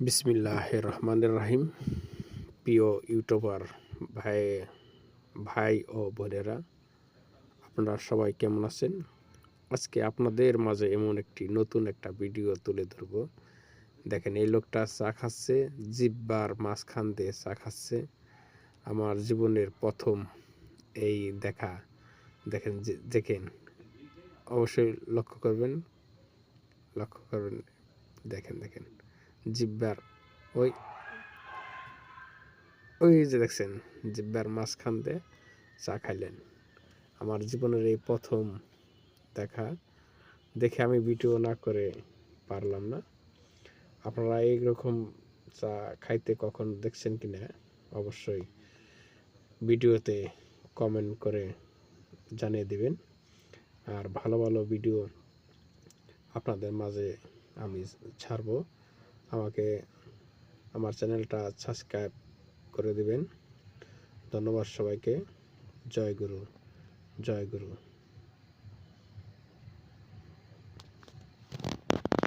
বিসমিল্লাহির রহমানির রহিম। প্রিয় ইউটিউবার ভাই ভাই ও বোনেরা, আপনারা সবাই কেমন আছেন? আজকে আপনাদের মাঝে এমন একটি নতুন একটা ভিডিও তুলে ধরব। দেখেন, এই লোকটা চা খাচ্ছে, জিহ্বার মাঝখান দিয়ে চা খাচ্ছে। আমার জীবনের প্রথম এই দেখা। দেখেন, অবশ্যই লক্ষ্য করবেন। দেখেন জিহ্বার ওই ওই যে দেখছেন, জিহ্বার মাঝখান দিয়ে চা খাইলেন। আমার জীবনের এই প্রথম দেখা। দেখে আমি ভিডিও না করে পারলাম না। আপনারা এইরকম চা খাইতে কখন দেখছেন কিনা অবশ্যই ভিডিওতে কমেন্ট করে জানিয়ে দিবেন। আর ভালো ভালো ভিডিও আপনাদের মাঝে আমি ছাড়বো। আমাকে আমার চ্যানেলটা সাবস্ক্রাইব করে দিবেন। ধন্যবাদ সবাইকে। জয় গুরু, জয় গুরু।